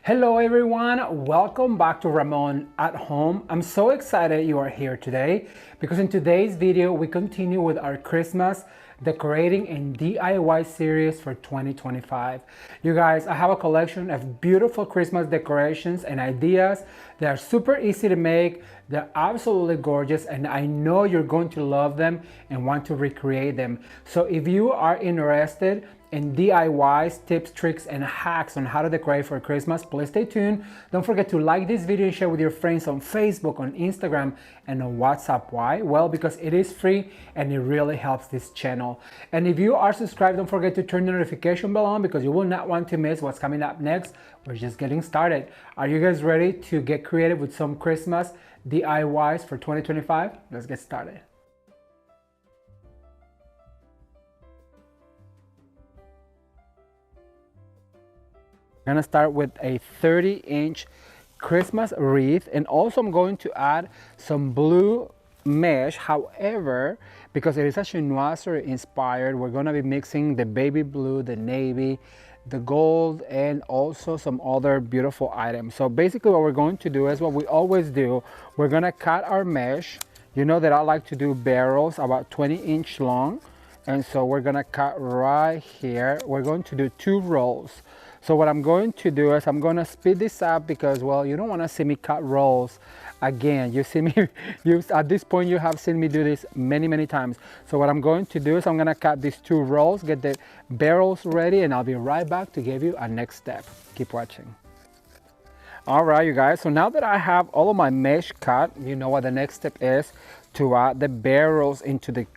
Hello everyone, welcome back to Ramon at Home. I'm so excited you are here today because in today's video we continue with our Christmas decorating and DIY series for 2025. You guys, I have a collection of beautiful Christmas decorations and ideas. They are super easy to make, they're absolutely gorgeous, and I know you're going to love them and want to recreate them. So if you are interested in DIYs, tips, tricks, and hacks on how to decorate for Christmas, please stay tuned. Don't forget to like this video and share with your friends on Facebook, on Instagram, and on WhatsApp. Why? Well, because it is free and it really helps this channel. And if you are subscribed, don't forget to turn the notification bell on because you will not want to miss what's coming up next. We're just getting started. Are you guys ready to get creative with some Christmas DIYs for 2025? Let's get started. I'm gonna start with a 30-inch Christmas wreath, and also I'm going to add some blue mesh. However, because it is a chinoiserie inspired, we're gonna be mixing the baby blue, the navy, the gold, and also some other beautiful items. So basically what we're going to do is what we always do. We're gonna cut our mesh. You know that I like to do barrels about 20-inch long, and so we're gonna cut right here. We're going to do 2 rolls. So what I'm going to do is I'm going to speed this up because, well, you don't want to see me cut rolls again. You see me, at this point you have seen me do this many times. So what I'm going to do is I'm going to cut these 2 rolls, get the barrels ready, and I'll be right back to give you a next step. Keep watching. All right, you guys, so now that I have all of my mesh cut, you know what the next step is, to add the barrels into the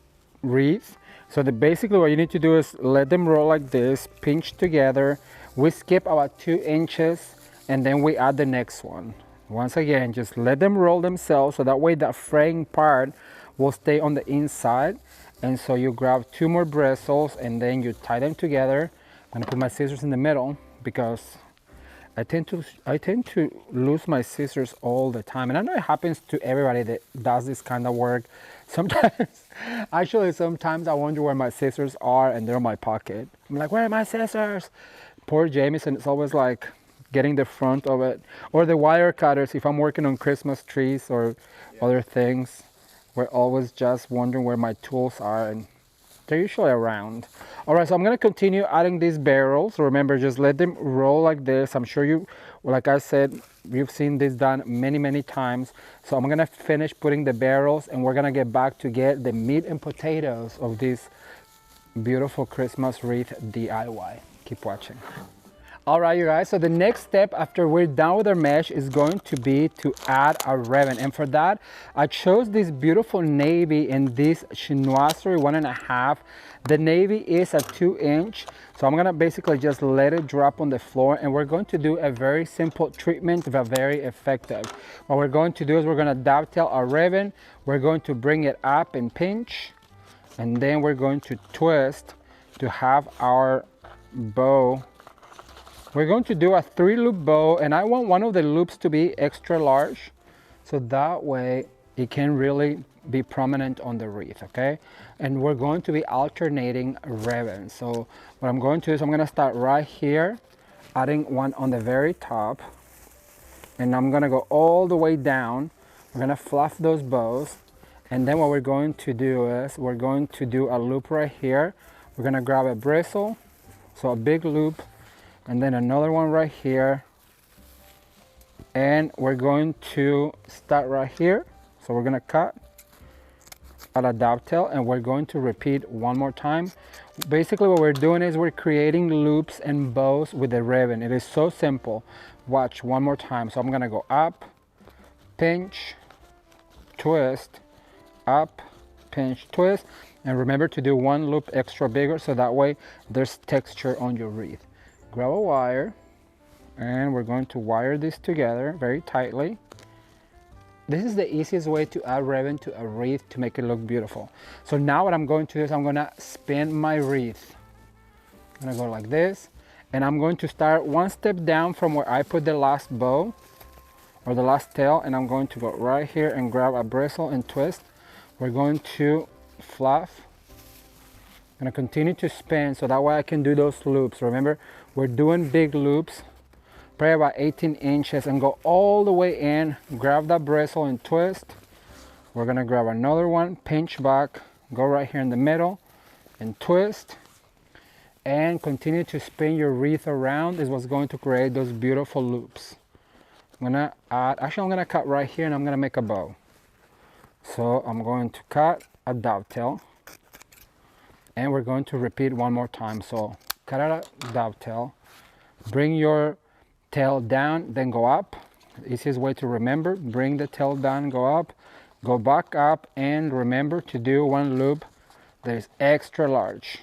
wreath. So basically what you need to do is let them roll like this, pinch together. We skip about 2 inches and then we add the next one. Once again, just let them roll themselves so that way that fraying part will stay on the inside. And so you grab 2 more bristles and then you tie them together. I'm gonna put my scissors in the middle because I tend to lose my scissors all the time. And I know it happens to everybody that does this kind of work. Sometimes, actually sometimes I wonder where my scissors are and they're in my pocket. I'm like, where are my scissors? Poor Jameson is always like getting the front of it. Or the wire cutters, if I'm working on Christmas trees or other things, we're always just wondering where my tools are, and they're usually around. All right, so I'm gonna continue adding these barrels. Remember, just let them roll like this. I'm sure you, like I said, you've seen this done many times. So I'm gonna finish putting the barrels and we're gonna get back to get the meat and potatoes of this beautiful Christmas wreath DIY. Keep watching. All right, you guys, so the next step after we're done with our mesh is going to be to add a ribbon. And for that, I chose this beautiful navy in this chinoiserie 1.5. The navy is a 2-inch. So I'm gonna basically just let it drop on the floor, and we're going to do a very simple treatment but very effective. What we're going to do is we're gonna dovetail our ribbon. We're going to bring it up and pinch, and then we're going to twist to have our bow. We're going to do a 3-loop bow, and I want one of the loops to be extra large so that way it can really be prominent on the wreath, okay? And we're going to be alternating ribbons. So what I'm going to do is I'm going to start right here, adding one on the very top, and I'm going to go all the way down. We're going to fluff those bows, and then what we're going to do is we're going to do a loop right here. We're going to grab a bristle, so a big loop, and then another one right here, and we're going to start right here. So we're going to cut at a dovetail, and we're going to repeat one more time. Basically what we're doing is we're creating loops and bows with the ribbon. It is so simple. Watch one more time. So I'm going to go up, pinch, twist, up, pinch, twist, and remember to do 1 loop extra bigger so that way there's texture on your wreath. Grab a wire, and we're going to wire this together very tightly. This is the easiest way to add ribbon to a wreath to make it look beautiful. So now what I'm going to do is I'm going to spin my wreath. I'm going to go like this, and I'm going to start 1 step down from where I put the last bow or the last tail, and I'm going to go right here and grab a bristle and twist. We're going to fluff. I'm going to continue to spin so that way I can do those loops. Remember, we're doing big loops probably about 18 inches, and go all the way in. Grab that bristle and twist. We're gonna grab another one, pinch back, go right here in the middle and twist, and continue to spin your wreath around. Is what's going to create those beautiful loops. I'm gonna add, actually I'm gonna cut right here and I'm gonna make a bow. So I'm going to cut a dovetail, and we're going to repeat one more time. So cut out a dovetail, bring your tail down, then go up. The easiest way to remember, bring the tail down, go up, go back up, and remember to do one loop that is extra large.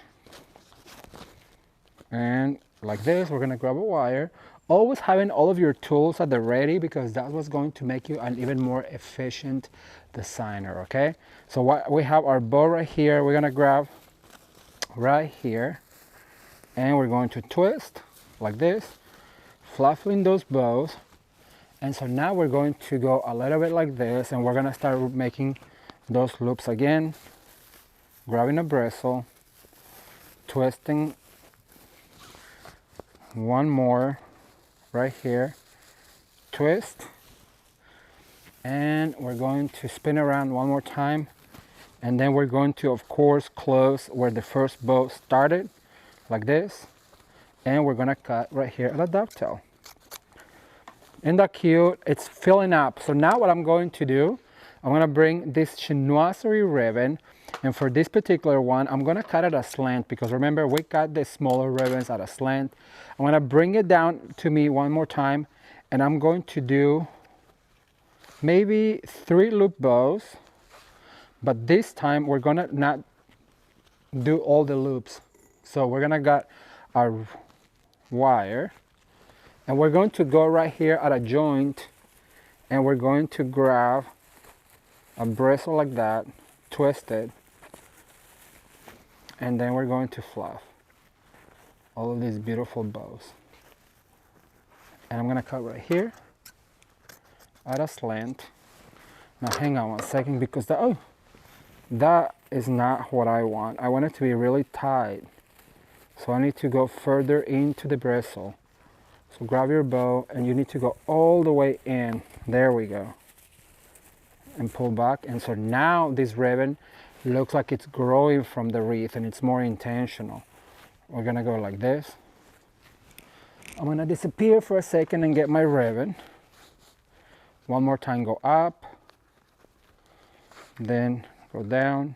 And like this, we're gonna grab a wire. Always having all of your tools at the ready, because that's what's going to make you an even more efficient designer, okay? So what we have our bow right here, we're gonna grab right here, and we're going to twist like this, fluffing those bows. And so now we're going to go a little bit like this, and we're gonna start making those loops again, grabbing a bristle, twisting one more right here, twist, and we're going to spin around one more time, and then we're going to, of course, close where the first bow started, like this, and we're gonna cut right here at a dovetail. Isn't that cute? It's filling up. So now what I'm going to do, I'm gonna bring this Chinoiserie ribbon, and for this particular one, I'm gonna cut it a slant, because remember, we cut the smaller ribbons at a slant. I'm gonna bring it down to me one more time, and I'm going to do maybe 3 loop bows, but this time we're gonna not do all the loops. So we're gonna got our wire, and we're going to go right here at a joint, and we're going to grab a bristle like that, twist it, and then we're going to fluff all of these beautiful bows. And I'm gonna cut right here at a slant. Now hang on one second, because that is not what I want. I want it to be really tight. So I need to go further into the bristle. So grab your bow, and you need to go all the way in. There we go. And pull back. And so now this ribbon looks like it's growing from the wreath, and it's more intentional. We're gonna go like this. I'm gonna disappear for a second and get my ribbon. One more time, go up, then go down,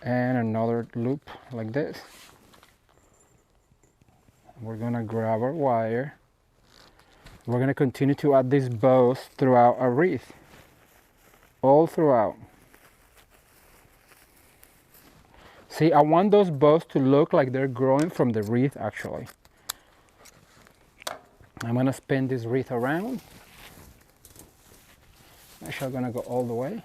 and another loop like this. We're gonna grab our wire. We're gonna continue to add these bows throughout our wreath, all throughout. See, I want those bows to look like they're growing from the wreath, actually. I'm gonna spin this wreath around. Actually, I'm gonna go all the way.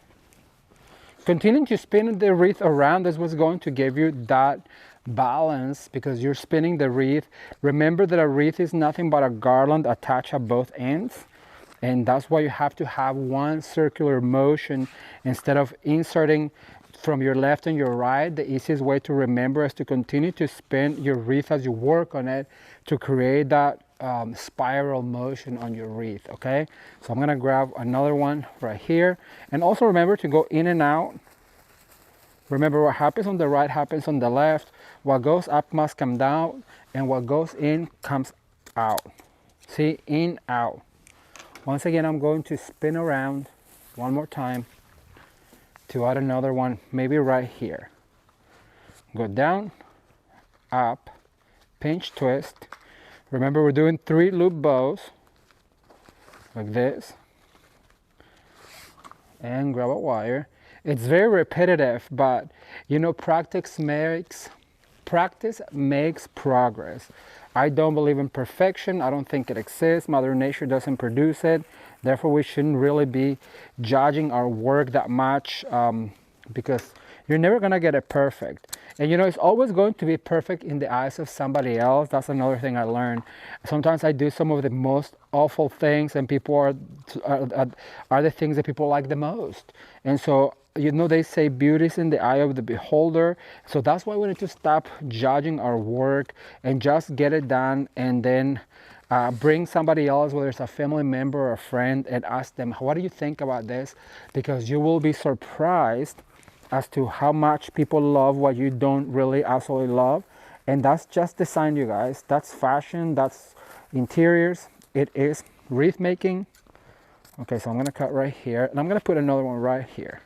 Continuing to spin the wreath around is what's going to give you that balance, because you're spinning the wreath. Remember that a wreath is nothing but a garland attached at both ends, and that's why you have to have one circular motion instead of inserting from your left and your right. The easiest way to remember is to continue to spin your wreath as you work on it to create that spiral motion on your wreath, okay? So I'm gonna grab another one right here, and also remember to go in and out. Remember, what happens on the right happens on the left. What goes up must come down, and what goes in comes out. See, in, out. Once again, I'm going to spin around one more time to add another one, maybe right here. Go down, up, pinch, twist. Remember, we're doing 3 loop bows like this, and grab a wire. It's very repetitive, but you know, practice makes progress. I don't believe in perfection. I don't think it exists. Mother Nature doesn't produce it. Therefore, we shouldn't really be judging our work that much, because you're never gonna get it perfect. And you know, it's always going to be perfect in the eyes of somebody else. That's another thing I learned. Sometimes I do some of the most awful things, and people are the things that people like the most. And so, you know, they say beauty is in the eye of the beholder. So that's why we need to stop judging our work and just get it done, and then Bring somebody else, whether it's a family member or a friend, and ask them, what do you think about this? Because you will be surprised as to how much people love what you don't really absolutely love. And that's just design, you guys. That's fashion, that's interiors. It is wreath making. Okay, so I'm gonna cut right here, and I'm gonna put another one right here,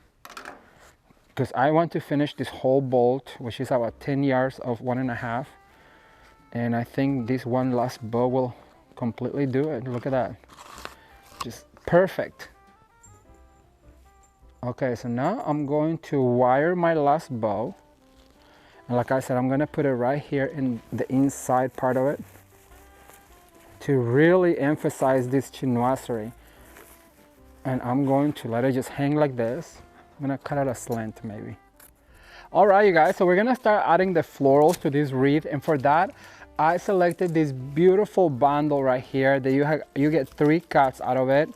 because I want to finish this whole bolt, which is about 10 yards of 1.5. And I think this one last bow will completely do it. Look at that, just perfect. Okay, so now I'm going to wire my last bow. And like I said, I'm gonna put it right here in the inside part of it to really emphasize this chinoiserie. And I'm going to let it just hang like this. I'm gonna cut out a slant maybe. All right, you guys, so we're gonna start adding the florals to this wreath. And for that, I selected this beautiful bundle right here that you get 3 cuts out of it.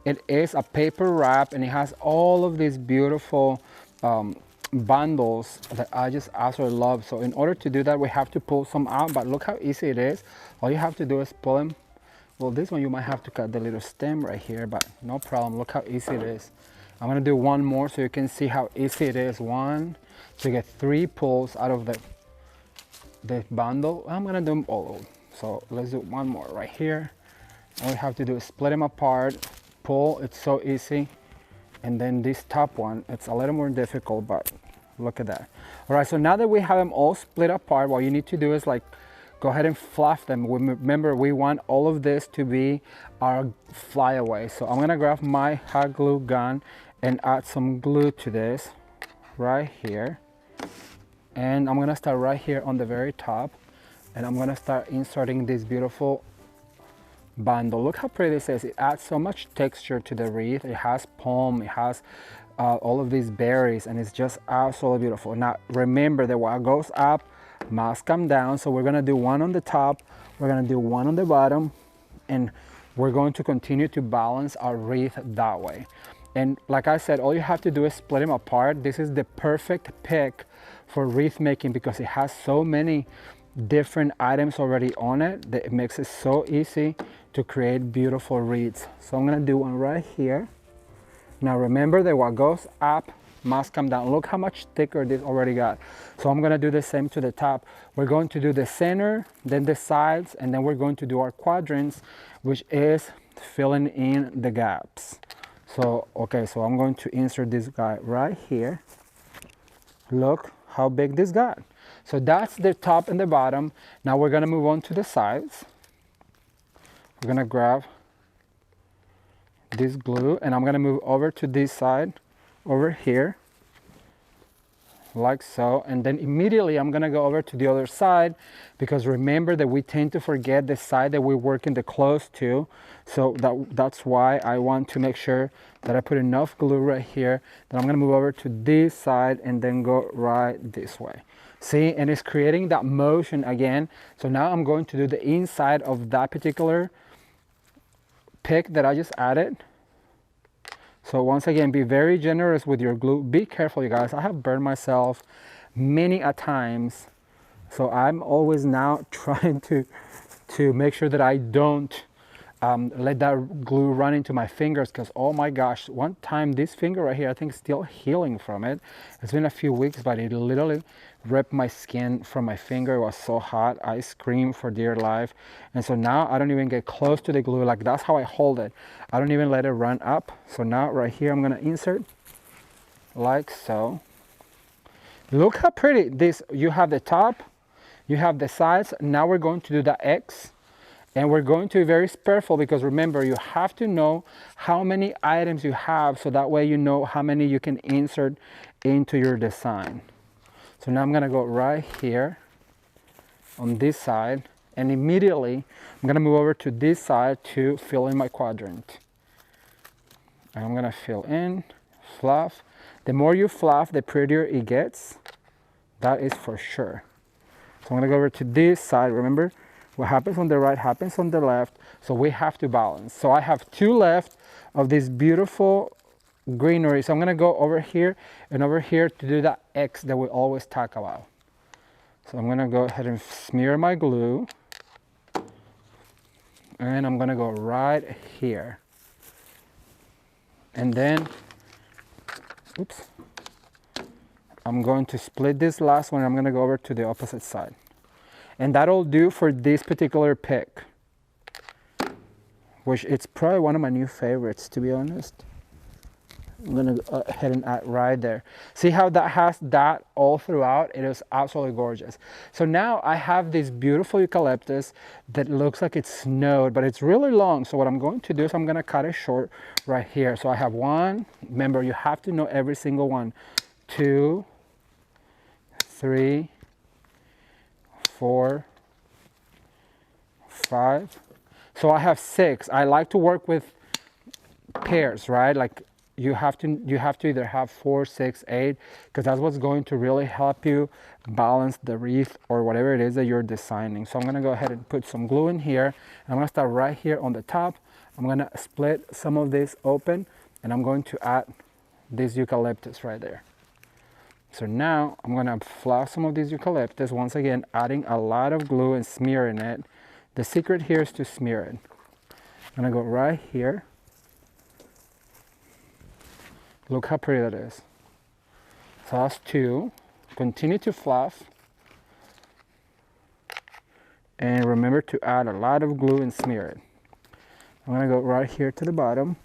It is a paper wrap, and it has all of these beautiful bundles that I just absolutely love. So in order to do that, we have to pull some out, but look how easy it is. All you have to do is pull them. Well, this one you might have to cut the little stem right here, but no problem. Look how easy it is. I'm gonna do one more so you can see how easy it is. One, so you get 3 pulls out of the bundle. I'm gonna do them all. So let's do one more right here. All you have to do is split them apart, pull. It's so easy. And then this top one, it's a little more difficult, but look at that. All right, so now that we have them all split apart, what you need to do is like go ahead and fluff them. Remember, we want all of this to be our flyaway. So I'm gonna grab my hot glue gun and add some glue to this right here. And I'm gonna start right here on the very top, and I'm gonna start inserting this beautiful bundle. Look how pretty this is. It adds so much texture to the wreath. It has palm, it has all of these berries, and it's just absolutely beautiful. Now remember that what goes up must come down. So we're gonna do one on the top, we're gonna do one on the bottom, and we're going to continue to balance our wreath that way. And like I said, all you have to do is split them apart. This is the perfect pick for wreath making because it has so many different items already on it that it makes it so easy to create beautiful wreaths. So I'm gonna do one right here. Now remember that what goes up must come down. Look how much thicker this already got. So I'm gonna do the same to the top. We're going to do the center, then the sides, and then we're going to do our quadrants, which is filling in the gaps. So, okay, so I'm going to insert this guy right here. Look how big this got. So that's the top and the bottom. Now we're gonna move on to the sides. We're gonna grab this glue, and I'm gonna move over to this side over here like so, and then immediately I'm gonna go over to the other side, because remember that we tend to forget the side that we're working the close to. So that's why I want to make sure that I put enough glue right here. Then I'm gonna move over to this side and then go right this way. See, and it's creating that motion again. So now I'm going to do the inside of that particular pick that I just added. So once again, be very generous with your glue. Be careful, you guys. I have burned myself many a times. So I'm always now trying to make sure that I don't let that glue run into my fingers, because oh my gosh, one time this finger right here, I think still healing from it. It's been a few weeks, but it literally ripped my skin from my finger. It was so hot. I screamed for dear life. And so now I don't even get close to the glue. Like, that's how I hold it. I don't even let it run up. So now right here, I'm gonna insert like so. Look how pretty this, you have the top, you have the sides. Now we're going to do the X. And we're going to be very careful, because remember, you have to know how many items you have, so that way you know how many you can insert into your design. So now I'm gonna go right here on this side, and immediately I'm gonna move over to this side to fill in my quadrant. And I'm gonna fill in, fluff. The more you fluff, the prettier it gets. That is for sure. So I'm gonna go over to this side. Remember, what happens on the right happens on the left, so we have to balance. So I have 2 left of this beautiful greenery. So I'm gonna go over here and over here to do that X that we always talk about. So I'm gonna go ahead and smear my glue. And I'm gonna go right here. And then, oops, I'm going to split this last one. I'm gonna go over to the opposite side. And that'll do for this particular pick, which it's probably one of my new favorites, to be honest. I'm gonna go ahead and add right there. See how that has that all throughout? It is absolutely gorgeous. So now I have this beautiful eucalyptus that looks like it snowed, but it's really long. So what I'm going to do is I'm gonna cut it short right here. So I have one, remember you have to know every single one. 2, 3, 4, 5. So I have 6. I like to work with pairs, right? Like you have to either have 4, 6, 8, because that's what's going to really help you balance the wreath or whatever it is that you're designing. So I'm gonna go ahead and put some glue in here. I'm gonna start right here on the top. I'm gonna split some of this open and I'm going to add this eucalyptus right there. So now I'm gonna fluff some of these eucalyptus, once again adding a lot of glue and smearing it. The secret here is to smear it. I'm gonna go right here. Look how pretty that is. So that's 2. Continue to fluff. And remember to add a lot of glue and smear it. I'm gonna go right here to the bottom.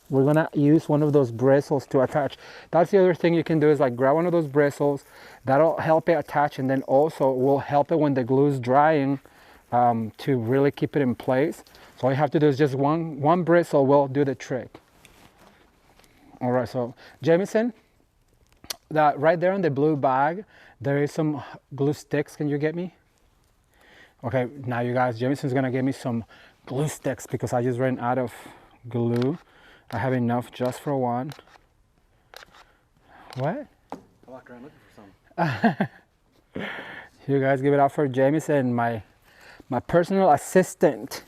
We're gonna use one of those bristles to attach. That's the other thing you can do is like grab one of those bristles. That'll help it attach, and then also will help it when the glue is drying to really keep it in place. So all you have to do is just one bristle will do the trick. All right, so Jameson, that right there on the blue bag, there is some glue sticks. Can you get me? Okay, now you guys, Jameson's gonna give me some glue sticks because I just ran out of glue. I have enough just for one. What? I walked around looking for some. You guys give it up for Jameson, my personal assistant.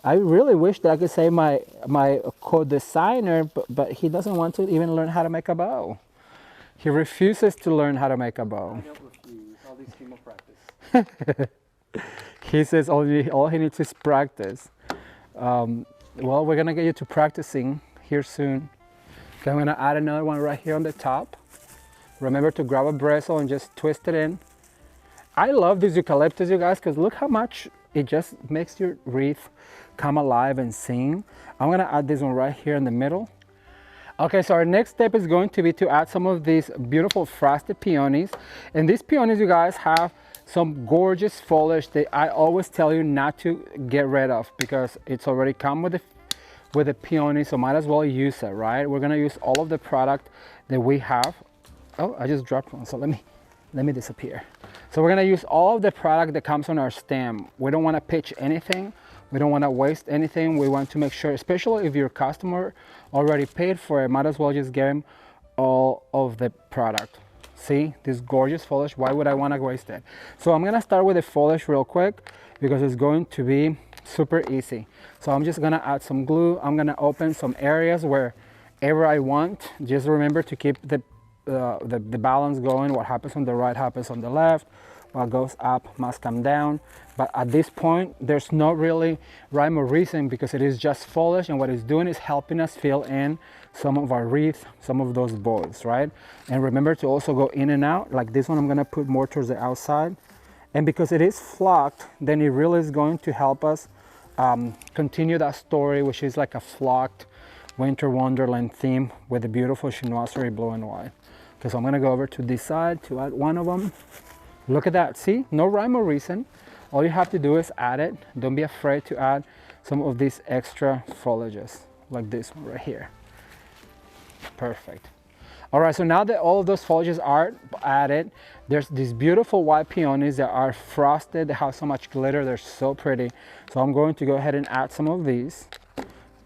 I really wish that I could say my co-designer, but he doesn't want to even learn how to make a bow. He refuses to learn how to make a bow. I don't refuse. All these people practice. He says all he needs is practice. Well, we're gonna get you to practicing here soon. Okay, I'm gonna add another one right here on the top. Remember to grab a bristle and just twist it in. I love this eucalyptus, you guys, because look how much it just makes your wreath come alive and sing. I'm gonna add this one right here in the middle. Okay, so our next step is going to be to add some of these beautiful frosted peonies. And these peonies, you guys, have some gorgeous foliage that I always tell you not to get rid of because it's already come with the peony, so might as well use it, right? We're gonna use all of the product that we have. Oh, I just dropped one, so let me disappear. So we're gonna use all of the product that comes on our stem. We don't wanna pitch anything. We don't wanna waste anything. We want to make sure, especially if your customer already paid for it, might as well just give him all of the product. See this gorgeous foliage? Why would I want to waste it? So I'm gonna start with the foliage real quick because it's going to be super easy. So I'm just gonna add some glue. I'm gonna open some areas wherever I want. Just remember to keep the balance going. What happens on the right happens on the left. What goes up must come down. But at this point, there's no really rhyme or reason because it is just foliage, and what it's doing is helping us fill in some of our wreath, some of those bows, right? And remember to also go in and out. Like this one, I'm gonna put more towards the outside. And because it is flocked, then it really is going to help us continue that story, which is like a flocked winter wonderland theme with the beautiful Chinoiserie blue and white. Okay, so I'm gonna go over to this side to add one of them. Look at that, see? No rhyme or reason. All you have to do is add it. Don't be afraid to add some of these extra foliages, like this one right here. Perfect. All right, so now that all of those foliages are added, there's these beautiful white peonies that are frosted. They have so much glitter, they're so pretty. So I'm going to go ahead and add some of these,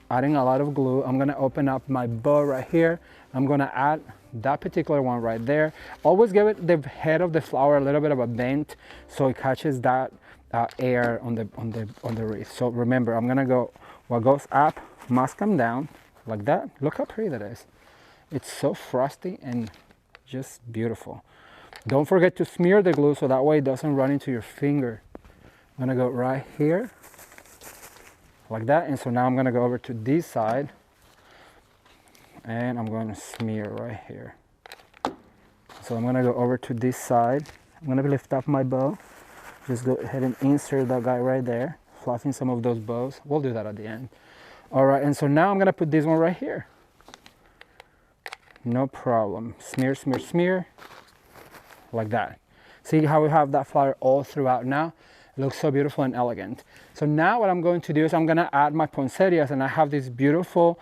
adding a lot of glue. I'm gonna open up my bow right here. I'm gonna add that particular one right there. Always give it the head of the flower a little bit of a bend so it catches that air on the wreath. So remember, I'm gonna go, what goes up must come down like that. Look how pretty that is. It's so frosty and just beautiful. Don't forget to smear the glue so that way it doesn't run into your finger. I'm gonna go right here, like that. And so now I'm gonna go over to this side and I'm going to smear right here. So I'm gonna go over to this side. I'm gonna lift up my bow. Just go ahead and insert that guy right there, fluffing some of those bows. We'll do that at the end. All right, and so now I'm gonna put this one right here. No problem. Smear, smear, smear, like that. See how we have that flower all throughout now? It looks so beautiful and elegant. So now what I'm going to do is I'm gonna add my poinsettias, and I have this beautiful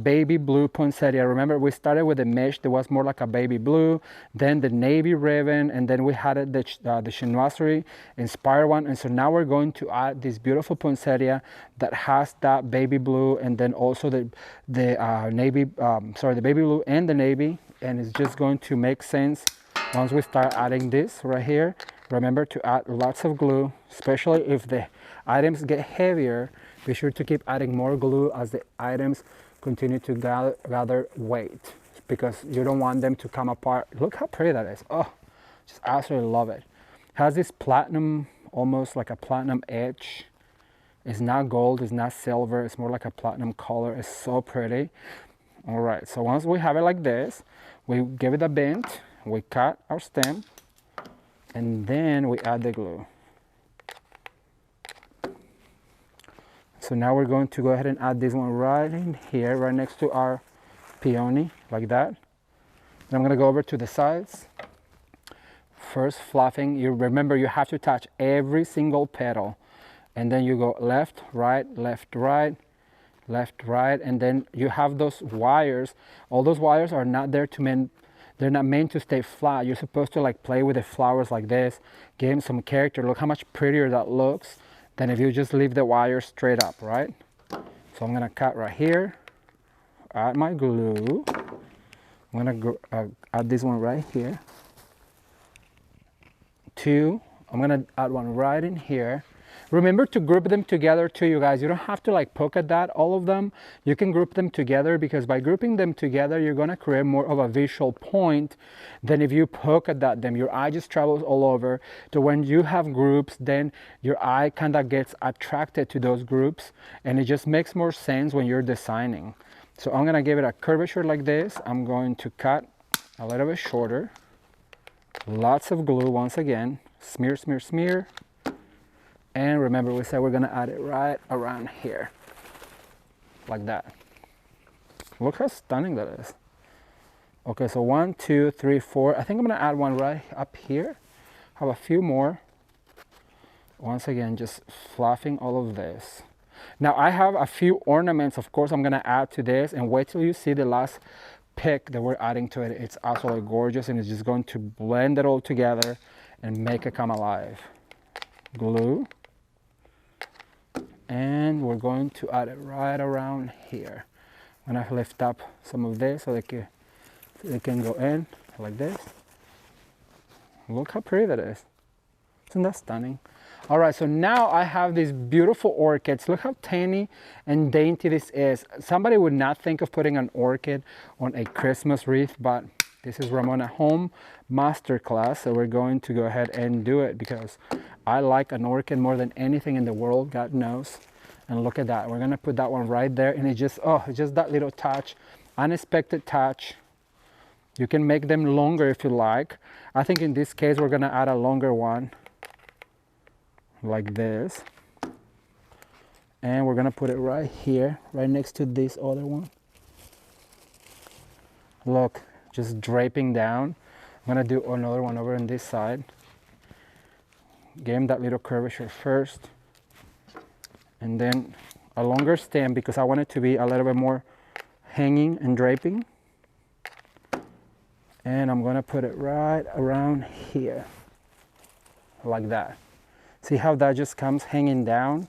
baby blue poinsettia. Remember, we started with the mesh that was more like a baby blue, then the navy ribbon, and then we had the Chinoiserie inspired one. And so now we're going to add this beautiful poinsettia that has that baby blue, and then also the baby blue and the navy. And it's just going to make sense once we start adding this right here. Remember to add lots of glue, especially if the items get heavier. Be sure to keep adding more glue as the items continue to gather weight, because you don't want them to come apart. Look how pretty that is. Oh, just absolutely love it. Has this platinum, almost like a platinum edge. It's not gold, it's not silver, it's more like a platinum color. It's so pretty. All right, so once we have it like this, we give it a bend, we cut our stem, and then we add the glue. So now we're going to go ahead and add this one right in here, right next to our peony, like that. And I'm gonna go over to the sides. First fluffing, you remember you have to touch every single petal. And then you go left, right, left, right, left, right. And then you have those wires. All those wires are not there to they're not meant to stay flat. You're supposed to like play with the flowers like this, give them some character. Look how much prettier that looks than if you just leave the wire straight up, right? So I'm gonna cut right here, add my glue. I'm gonna go, add this one right here. Two, I'm gonna add one right in here. Remember to group them together too, you guys. You don't have to like polka dot all of them. You can group them together, because by grouping them together, you're gonna create more of a visual point than if you polka dot them. Your eye just travels all over. So when you have groups, then your eye kind of gets attracted to those groups, and it just makes more sense when you're designing. So I'm gonna give it a curvature like this. I'm going to cut a little bit shorter. Lots of glue once again. Smear, smear, smear. And remember, we said we're gonna add it right around here, like that. Look how stunning that is. Okay, so 1, 2, 3, 4. I think I'm gonna add one right up here. Have a few more. Once again, just fluffing all of this. Now I have a few ornaments, of course, I'm gonna add to this, and wait till you see the last pick that we're adding to it. It's absolutely gorgeous, and it's just going to blend it all together and make it come alive. Glue. And we're going to add it right around here. I'm gonna lift up some of this so they can go in like this. Look how pretty that is. Isn't that stunning? All right, so now I have these beautiful orchids. Look how tiny and dainty this is. Somebody would not think of putting an orchid on a Christmas wreath, but this is Ramon at Home Masterclass, so we're going to go ahead and do it, because I like an orchid more than anything in the world, God knows. And look at that, we're gonna put that one right there, and it's just that little touch, unexpected touch. You can make them longer if you like. I think in this case we're gonna add a longer one, like this. And we're gonna put it right here, right next to this other one. Look, just draping down. I'm gonna do another one over on this side. Give him that little curvature first, and then a longer stem, because I want it to be a little bit more hanging and draping. And I'm gonna put it right around here, like that. See how that just comes hanging down?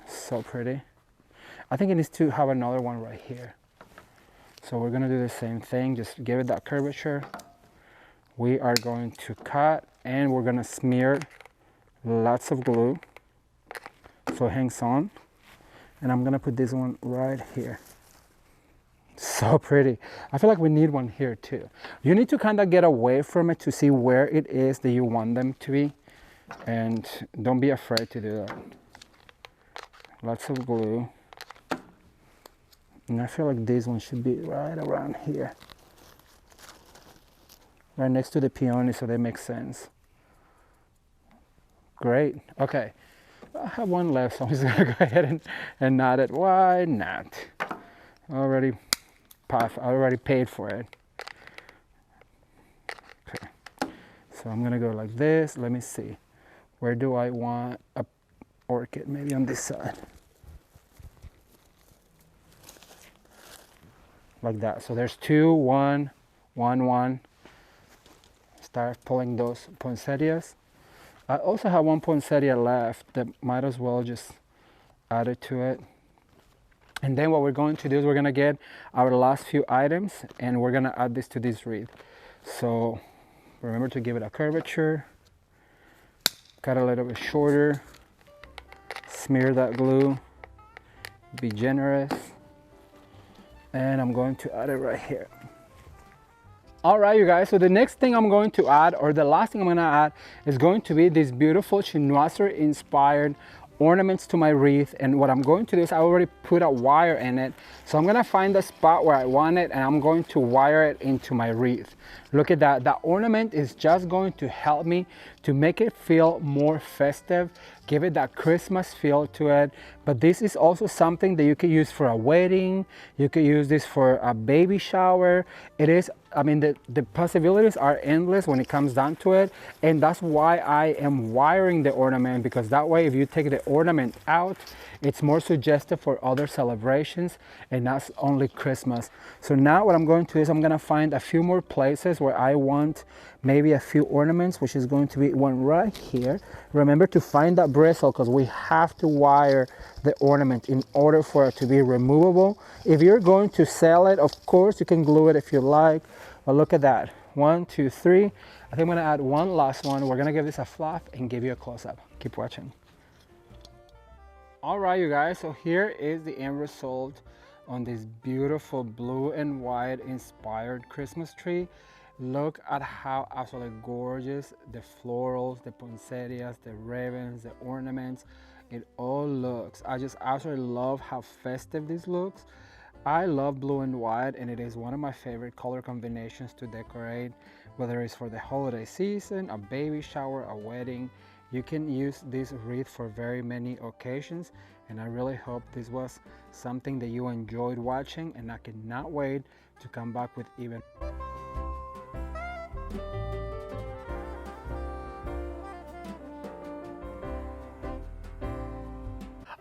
So pretty. I think it needs to have another one right here. So we're gonna do the same thing, just give it that curvature. We are going to cut, and we're gonna smear lots of glue so it hangs on. And I'm gonna put this one right here. So pretty. I feel like we need one here too. You need to kind of get away from it to see where it is that you want them to be. And don't be afraid to do that. Lots of glue. And I feel like this one should be right around here. Right next to the peony, so they make sense. Great. Okay. I have one left, so I'm just gonna go ahead and knot it. Why not? I already paid for it. Okay. So I'm gonna go like this. Let me see. Where do I want a orchid? Maybe on this side. Like that. So there's 2, 1, 1, 1. Start pulling those poinsettias. I also have one poinsettia left that might as well just add it to it. And then what we're going to do is we're going to get our last few items and we're going to add this to this wreath. So remember to give it a curvature, cut a little bit shorter, smear that glue, be generous, and I'm going to add it right here. All right, you guys, so the next thing I'm going to add, or the last thing I'm gonna add, is going to be these beautiful Chinoiserie inspired ornaments to my wreath. And what I'm going to do is I already put a wire in it. So I'm gonna find the spot where I want it and I'm going to wire it into my wreath. Look at that. That ornament is just going to help me to make it feel more festive, give it that Christmas feel to it. But this is also something that you could use for a wedding. You could use this for a baby shower. It is, I mean, the possibilities are endless when it comes down to it. And that's why I am wiring the ornament, because that way if you take the ornament out, it's more suggestive for other celebrations and not only Christmas. So now what I'm going to do is I'm gonna find a few more places where I want maybe a few ornaments, which is going to be one right here. Remember to find that bristle, because we have to wire the ornament in order for it to be removable. If you're going to sell it, of course you can glue it if you like, but look at that. 1, 2, 3. I think I'm gonna add one last one. We're gonna give this a fluff and give you a close-up. Keep watching. All right, you guys, so here is the end result on this beautiful blue and white inspired Christmas tree. Look at how absolutely gorgeous the florals, the poinsettias, the ribbons, the ornaments, it all looks. I just absolutely love how festive this looks. I love blue and white, and it is one of my favorite color combinations to decorate, whether it's for the holiday season, a baby shower, a wedding. You can use this wreath for very many occasions, and I really hope this was something that you enjoyed watching, and I cannot wait to come back with even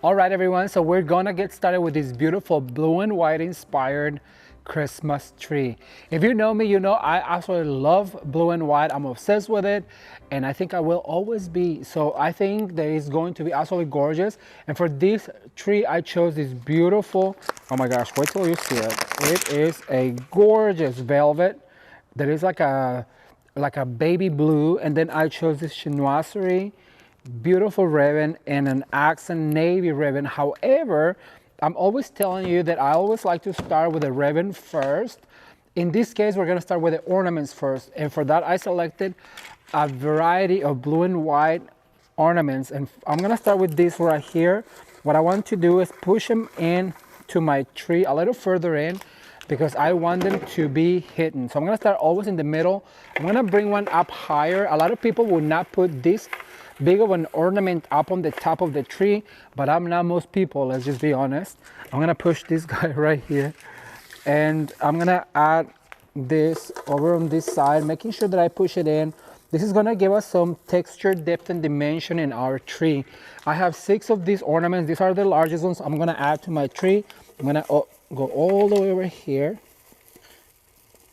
All right, everyone, so we're gonna get started with this beautiful blue and white inspired Christmas tree. If you know me, you know I absolutely love blue and white. I'm obsessed with it, and I think I will always be. So I think that it's going to be absolutely gorgeous. And for this tree, I chose this beautiful, oh my gosh, wait till you see it. It is a gorgeous velvet that is like a baby blue, and then I chose this Chinoiserie beautiful ribbon and an accent navy ribbon. However, I'm always telling you that I always like to start with the ribbon first. In this case, we're gonna start with the ornaments first. And for that, I selected a variety of blue and white ornaments. And I'm gonna start with this right here. What I want to do is push them in to my tree a little further in, because I want them to be hidden. So I'm gonna start always in the middle. I'm gonna bring one up higher. A lot of people would not put this big of an ornament up on the top of the tree, but I'm not most people, let's just be honest. I'm gonna push this guy right here, and I'm gonna add this over on this side, making sure that I push it in. This is gonna give us some texture, depth, and dimension in our tree. I have 6 of these ornaments. These are the largest ones I'm gonna add to my tree. I'm gonna go all the way over here.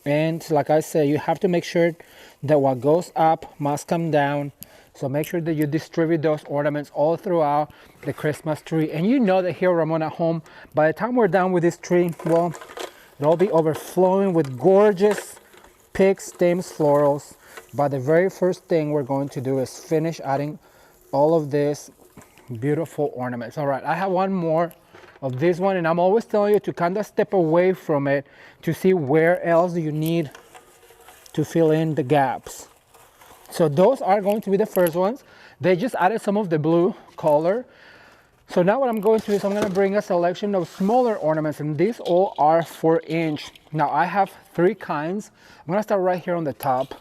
And like I said, you have to make sure that what goes up must come down. So make sure that you distribute those ornaments all throughout the Christmas tree. And you know that here, Ramon at home, by the time we're done with this tree, well, it'll be overflowing with gorgeous pink stems florals. But the very first thing we're going to do is finish adding all of this beautiful ornaments. All right, I have one more of this one, and I'm always telling you to kind of step away from it to see where else you need to fill in the gaps. So those are going to be the first ones. They just added some of the blue color. So now what I'm going to do is I'm going to bring a selection of smaller ornaments, and these all are 4-inch. Now I have 3 kinds. I'm going to start right here on the top.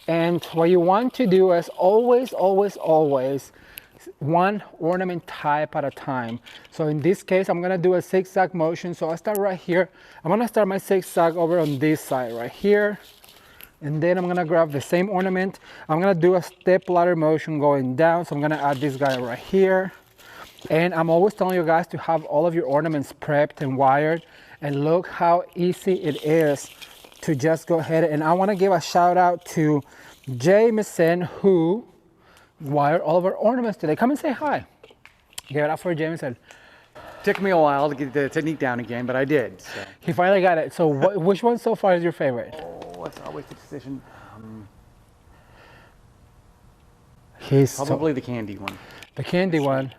And what you want to do is always, always, always one ornament type at a time. So in this case, I'm going to do a zigzag motion. So I start right here. I'm going to start my zigzag over on this side right here. And then I'm going to grab the same ornament. I'm going to do a step ladder motion going down. So I'm going to add this guy right here. And I'm always telling you guys to have all of your ornaments prepped and wired. And look how easy it is to just go ahead. And I want to give a shout out to Jameson, who wired all of our ornaments today. Come and say hi. Give it up for Jameson. Took me a while to get the technique down again, but I did. So. He finally got it. So which one so far is your favorite? Oh, it's always the decision. He's Probably the candy one. The candy one.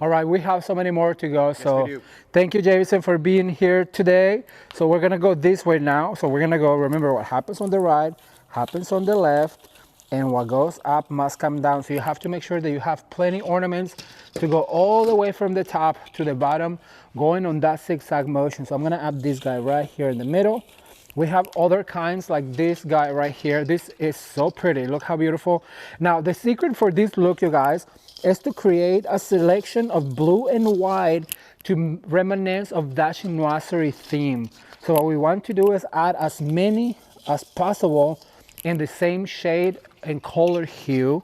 All right, we have so many more to go. Yes, So we do. thank you, Jameson, for being here today. So we're gonna go this way now. So we're gonna go, remember what happens on the right, happens on the left, and what goes up must come down. So you have to make sure that you have plenty ornaments to go all the way from the top to the bottom, going on that zigzag motion. So I'm gonna add this guy right here in the middle. We have other kinds like this guy right here. This is so pretty. Look how beautiful. Now, the secret for this look, you guys, is to create a selection of blue and white to reminisce of that Chinoiserie theme. So what we want to do is add as many as possible in the same shade and color hue,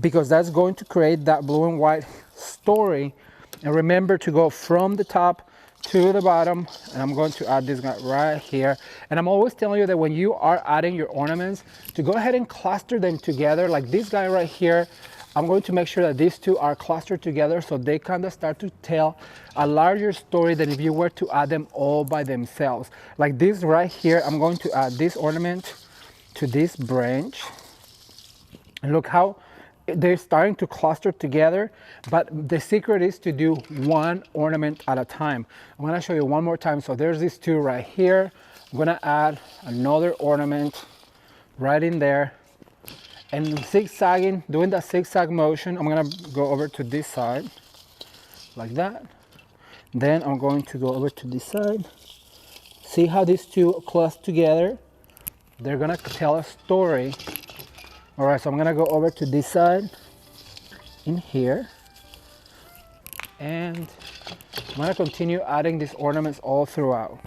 because that's going to create that blue and white story. And remember to go from the top to the bottom, and I'm going to add this guy right here. And I'm always telling you that when you are adding your ornaments, to go ahead and cluster them together, like this guy right here. I'm going to make sure that these two are clustered together so they kind of start to tell a larger story than if you were to add them all by themselves. Like this right here, I'm going to add this ornament to this branch. And look how they're starting to cluster together, but the secret is to do one ornament at a time. I'm gonna show you one more time. So there's these two right here. I'm gonna add another ornament right in there. And zigzagging, doing that zigzag motion, I'm gonna go over to this side, like that. Then I'm going to go over to this side. See how these two cluster together? They're gonna tell a story. All right, so I'm gonna go over to this side, in here. And I'm gonna continue adding these ornaments all throughout.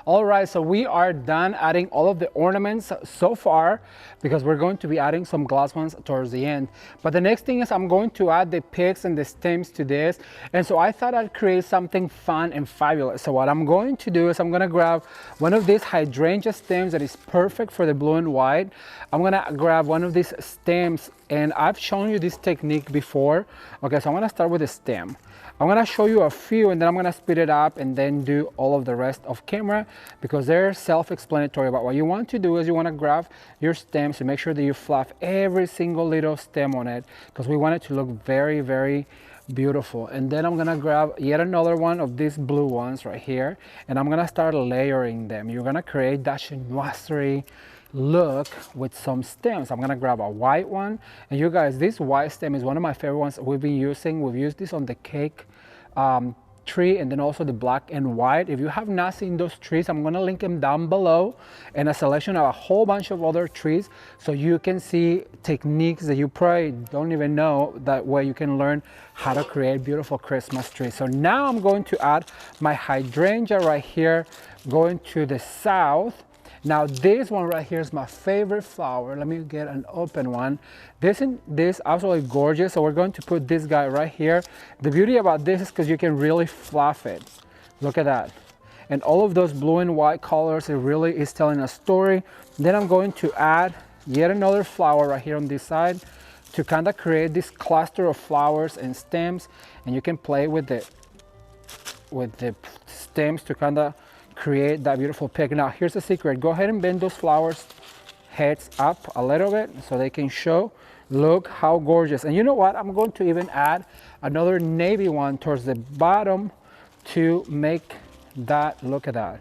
All right, so we are done adding all of the ornaments so far, because we're going to be adding some glass ones towards the end. But the next thing is I'm going to add the picks and the stems to this. And so I thought I'd create something fun and fabulous. So what I'm going to do is I'm gonna grab one of these hydrangea stems that is perfect for the blue and white. I'm gonna grab one of these stems, and I've shown you this technique before. Okay, so I'm gonna start with the stem. I'm gonna show you a few, and then I'm gonna speed it up and then do all of the rest off camera, because they're self-explanatory. But what you want to do is you wanna grab your stems and make sure that you fluff every single little stem on it, because we want it to look very, very beautiful. And then I'm gonna grab yet another one of these blue ones right here, and I'm gonna start layering them. You're gonna create that Chinoiserie look with some stems. I'm gonna grab a white one, and you guys, this white stem is one of my favorite ones we've been using. We've used this on the cake tree, and then also the black and white. If you have not seen those trees, I'm gonna link them down below, and a selection of a whole bunch of other trees, so you can see techniques that you probably don't even know, that way you can learn how to create beautiful Christmas trees. So now I'm going to add my hydrangea right here, going to the south. Now this one right here is my favorite flower. Let me get an open one. This is absolutely gorgeous. So we're going to put this guy right here. The beauty about this is because you can really fluff it. Look at that. And all of those blue and white colors, it really is telling a story. Then I'm going to add yet another flower right here on this side to kind of create this cluster of flowers and stems. And you can play with the stems to kind of create that beautiful pick. Now here's the secret. Go ahead and bend those flowers heads up a little bit so they can show. Look how gorgeous. And you know what? I'm going to even add another navy one towards the bottom to make that, look at that.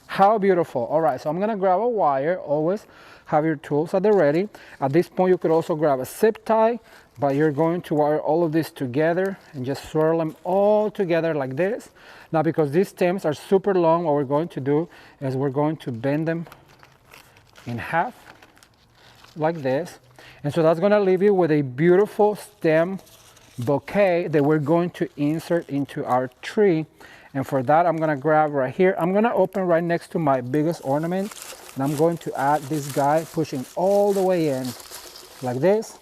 How beautiful. All right, so I'm gonna grab a wire. Always have your tools at the ready. At this point, you could also grab a zip tie, but you're going to wire all of this together and just swirl them all together like this. Now, because these stems are super long, what we're going to do is we're going to bend them in half like this. And so that's gonna leave you with a beautiful stem bouquet that we're going to insert into our tree. And for that, I'm gonna grab right here. I'm gonna open right next to my biggest ornament. And I'm going to add this guy, pushing all the way in like this.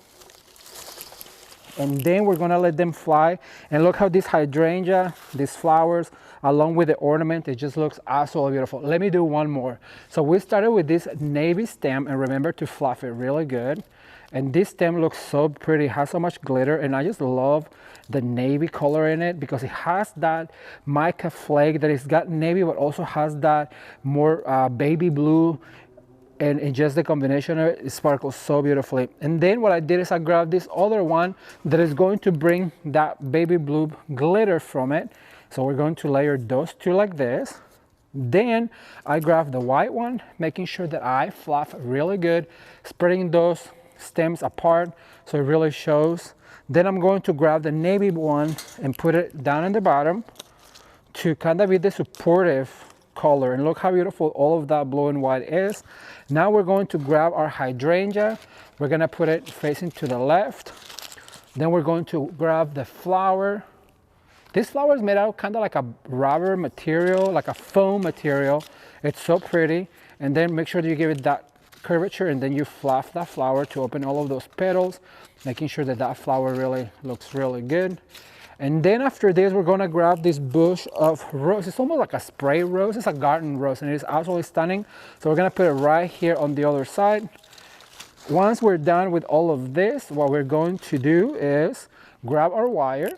And then we're gonna let them fly. And look how this hydrangea, these flowers, along with the ornament, it just looks absolutely beautiful. Let me do one more. So we started with this navy stem, and remember to fluff it really good. And this stem looks so pretty, has so much glitter, and I just love the navy color in it because it has that mica flake that it's got navy, but also has that more baby blue, and just the combination of it sparkles so beautifully. And then what I did is I grabbed this other one that is going to bring that baby blue glitter from it. So we're going to layer those two like this. Then I grabbed the white one, making sure that I fluff really good, spreading those stems apart so it really shows. Then I'm going to grab the navy one and put it down in the bottom to kind of be the supportive color. And look how beautiful all of that blue and white is. Now we're going to grab our hydrangea. We're gonna put it facing to the left. Then we're going to grab the flower. This flower is made out kind of like a rubber material, like a foam material. It's so pretty. And then make sure that you give it that curvature, and then you fluff that flower to open all of those petals, making sure that that flower really looks really good. And then after this, we're gonna grab this bush of rose. It's almost like a spray rose. It's a garden rose, and it is absolutely stunning. So we're gonna put it right here on the other side. Once we're done with all of this, what we're going to do is grab our wire,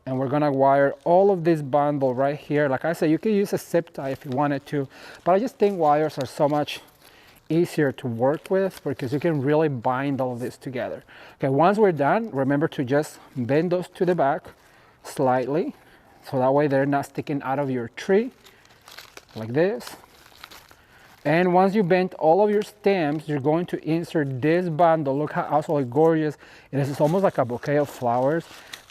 and we're gonna wire all of this bundle right here. Like I said, you can use a zip tie if you wanted to, but I just think wires are so much easier to work with because you can really bind all of this together. Okay, once we're done, remember to just bend those to the back slightly, so that way they're not sticking out of your tree like this. And once you bend all of your stems, you're going to insert this bundle. Look how absolutely gorgeous it is. It's almost like a bouquet of flowers.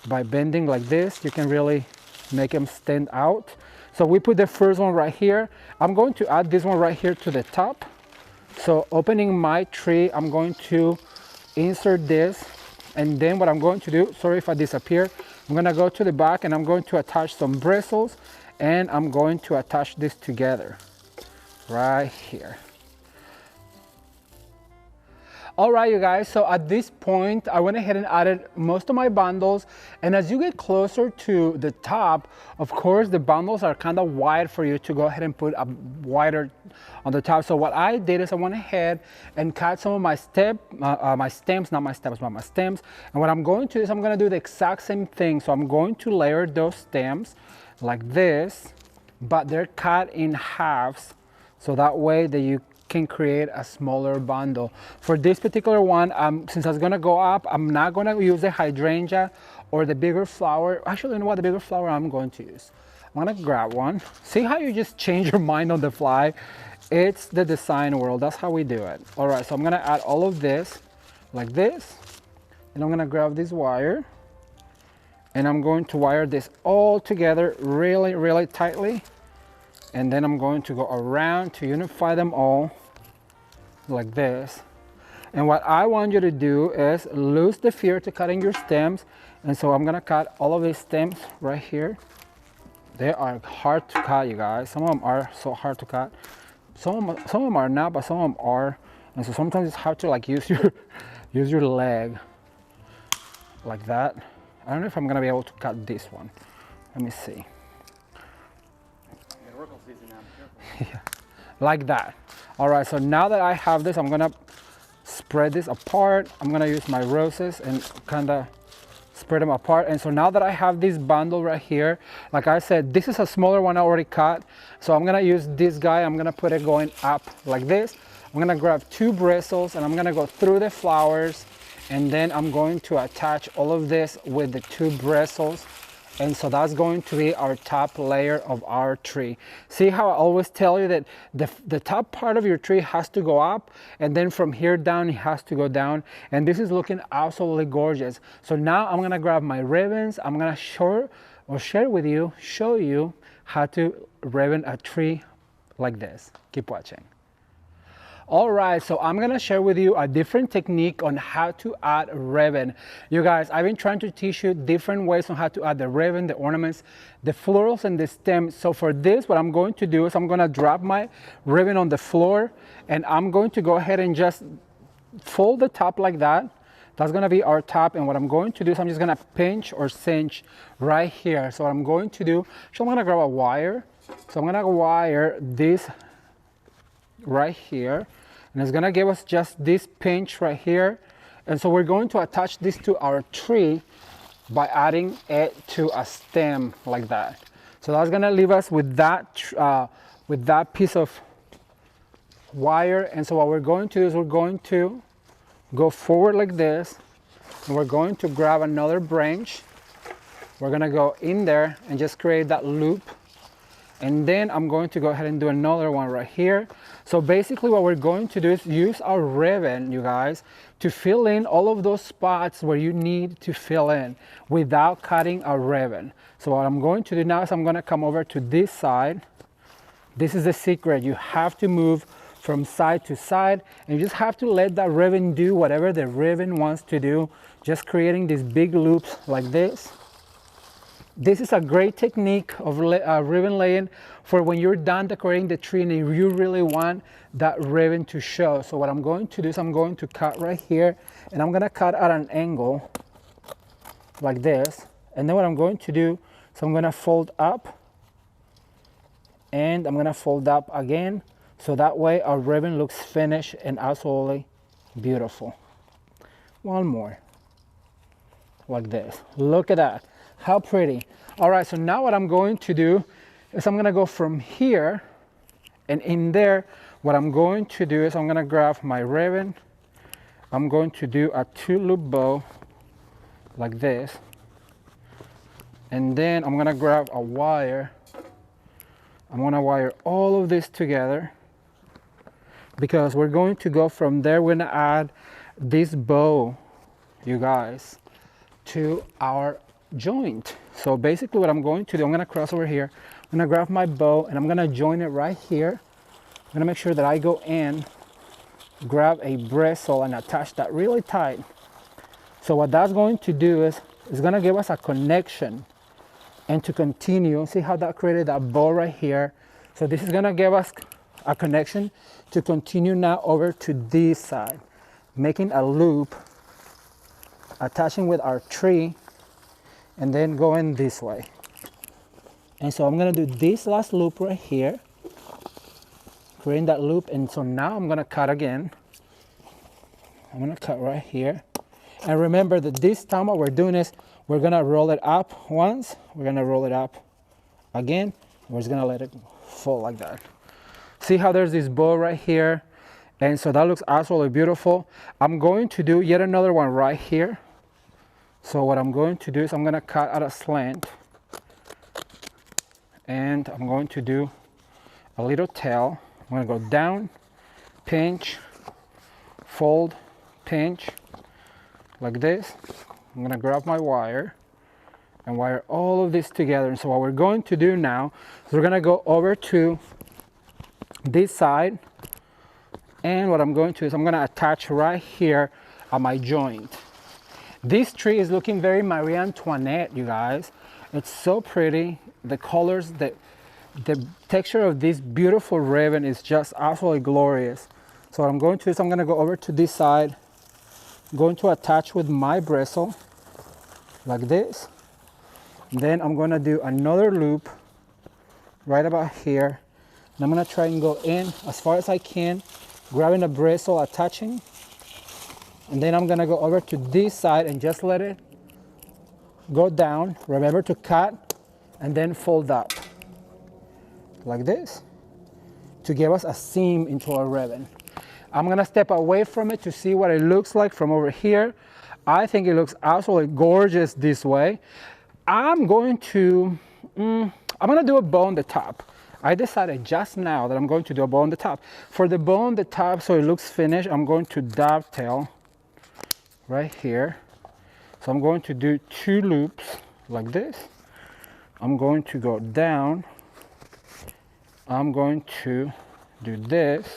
By bending like this, you can really make them stand out. So we put the first one right here. I'm going to add this one right here to the top. So opening my tree, I'm going to insert this, and then what I'm going to do, sorry if I disappear, I'm gonna go to the back and I'm going to attach some bristles, and I'm going to attach this together right here. All right, you guys, so at this point, I went ahead and added most of my bundles. And as you get closer to the top, of course, the bundles are kind of wide for you to go ahead and put a wider on the top. So what I did is I went ahead and cut some of my stems. And what I'm going to do is I'm going to do the exact same thing. So I'm going to layer those stems like this, but they're cut in halves. So that way that you can create a smaller bundle. For this particular one, since I was gonna go up, I'm not gonna use the hydrangea or the bigger flower. Actually, you know what, the bigger flower I'm going to use. I'm gonna grab one. See how you just change your mind on the fly? It's the design world, that's how we do it. All right, so I'm gonna add all of this like this, and I'm gonna grab this wire, and I'm going to wire this all together really, really tightly. And then I'm going to go around to unify them all like this. And what I want you to do is lose the fear to cutting your stems. And so I'm gonna cut all of these stems right here. They are hard to cut, you guys. Some of them are so hard to cut. Some of them are not, but some of them are. And so sometimes it's hard to like use your leg like that. I don't know if I'm gonna be able to cut this one. Let me see. Yeah, like that. All right, so now that I have this, I'm gonna spread this apart. I'm gonna use my roses and kind of spread them apart. And so now that I have this bundle right here, like I said, this is a smaller one I already cut. So I'm gonna use this guy. I'm gonna put it going up like this. I'm gonna grab 2 bristles and I'm gonna go through the flowers, and then I'm going to attach all of this with the 2 bristles. And so that's going to be our top layer of our tree. See how I always tell you that the top part of your tree has to go up, and then from here down it has to go down. And this is looking absolutely gorgeous. So now I'm gonna grab my ribbons. I'm gonna show you how to ribbon a tree like this. Keep watching. All right, so I'm gonna share with you a different technique on how to add ribbon. You guys, I've been trying to teach you different ways on how to add the ribbon, the ornaments, the florals, and the stems. So for this, what I'm going to do is I'm gonna drop my ribbon on the floor, and I'm going to go ahead and just fold the top like that. That's gonna be our top, and what I'm going to do is I'm just gonna pinch or cinch right here. So what I'm going to do, so I'm gonna grab a wire. So I'm gonna wire this right here, and it's gonna give us just this pinch right here. And so we're going to attach this to our tree by adding it to a stem like that. So that's gonna leave us with that piece of wire. And so what we're going to do is we're going to go forward like this, and we're going to grab another branch. We're gonna go in there and just create that loop. And then I'm going to go ahead and do another one right here. So basically what we're going to do is use our ribbon, you guys, to fill in all of those spots where you need to fill in without cutting a ribbon. So what I'm going to do now is I'm gonna come over to this side. This is the secret. You have to move from side to side, and you just have to let that ribbon do whatever the ribbon wants to do, just creating these big loops like this. This is a great technique of ribbon laying for when you're done decorating the tree and you really want that ribbon to show. So what I'm going to do is I'm going to cut right here, and I'm gonna cut at an angle like this. And then what I'm going to do is I'm gonna fold up, and I'm gonna fold up again. So that way our ribbon looks finished and absolutely beautiful. One more, like this. Look at that. How pretty. All right, so now what I'm going to do is I'm gonna go from here, and in there, what I'm going to do is I'm gonna grab my ribbon. I'm going to do a 2-loop bow like this. And then I'm gonna grab a wire. I'm gonna wire all of this together, because we're going to go from there. We're gonna add this bow, you guys, to our joint. So basically what I'm going to do, I'm gonna cross over here, I'm gonna grab my bow, and I'm gonna join it right here. I'm gonna make sure that I go in, grab a bristle, and attach that really tight. So what that's going to do is it's gonna give us a connection, and to continue, see how that created that bow right here. So this is gonna give us a connection to continue now over to this side, making a loop, attaching with our tree, and then going this way. And so I'm gonna do this last loop right here, creating that loop. And so now I'm gonna cut again. I'm gonna cut right here. And remember that this time what we're doing is we're gonna roll it up once, we're gonna roll it up again, we're just gonna let it fall like that. See how there's this bow right here? And so that looks absolutely beautiful. I'm going to do yet another one right here. So what I'm going to do is I'm gonna cut at a slant, and I'm going to do a little tail. I'm gonna go down, pinch, fold, pinch, like this. I'm gonna grab my wire and wire all of this together. And so what we're going to do now is we're gonna go over to this side, and what I'm going to do is I'm gonna attach right here at my joint. This tree is looking very Marie Antoinette, you guys. It's so pretty. The colors, the texture of this beautiful ribbon is just absolutely glorious. So what I'm going to do is I'm gonna go over to this side, I'm going to attach with my bristle like this. Then I'm gonna do another loop right about here. And I'm gonna try and go in as far as I can, grabbing a bristle, attaching. And then I'm gonna go over to this side and just let it go down. Remember to cut and then fold up like this to give us a seam into our ribbon. I'm gonna step away from it to see what it looks like from over here. I think it looks absolutely gorgeous this way. I'm going to, I'm gonna do a bow on the top. I decided just now that I'm going to do a bow on the top. For the bow on the top, so it looks finished, I'm going to dovetail right here. So I'm going to do 2 loops like this. I'm going to go down. I'm going to do this.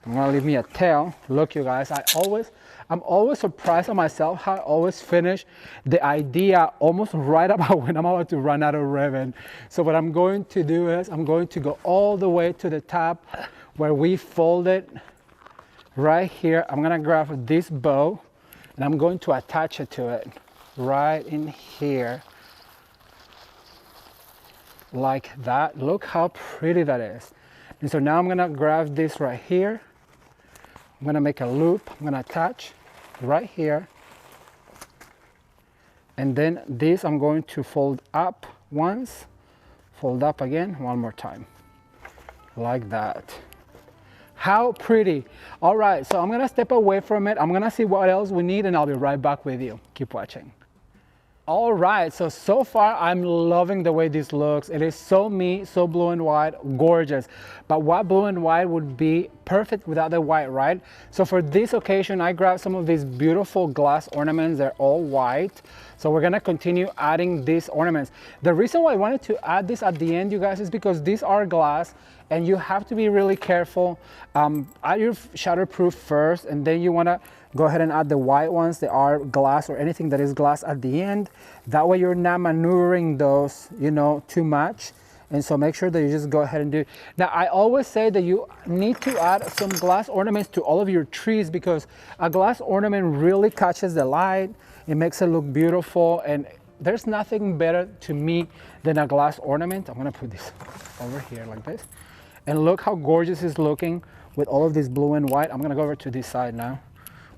I'm gonna leave me a tail. Look, you guys, I'm always surprised at myself how I always finish the idea almost right about when I'm about to run out of ribbon. So what I'm going to do is I'm going to go all the way to the top where we fold it right here. I'm gonna grab this bow and I'm going to attach it to it right in here like that. Look how pretty that is. And so now I'm gonna grab this right here. I'm gonna make a loop. I'm gonna attach right here. And then this I'm going to fold up once, fold up again one more time, like that. How pretty. All right, so I'm gonna step away from it. I'm gonna see what else we need and I'll be right back with you. Keep watching. All right, so far I'm loving the way this looks. It is so me, so blue and white, gorgeous. But what blue and white would be perfect without the white, right? So for this occasion, I grabbed some of these beautiful glass ornaments. They're all white. So we're gonna continue adding these ornaments. The reason why I wanted to add this at the end, you guys, is because these are glass and you have to be really careful. Add your shatterproof first, and then you wanna go ahead and add the white ones that are glass or anything that is glass at the end. That way you're not maneuvering those, you know, too much. And so make sure that you just go ahead and do it. Now, I always say that you need to add some glass ornaments to all of your trees because a glass ornament really catches the light. It makes it look beautiful. And there's nothing better to me than a glass ornament. I'm gonna put this over here like this. And look how gorgeous it's looking with all of this blue and white. I'm gonna go over to this side now.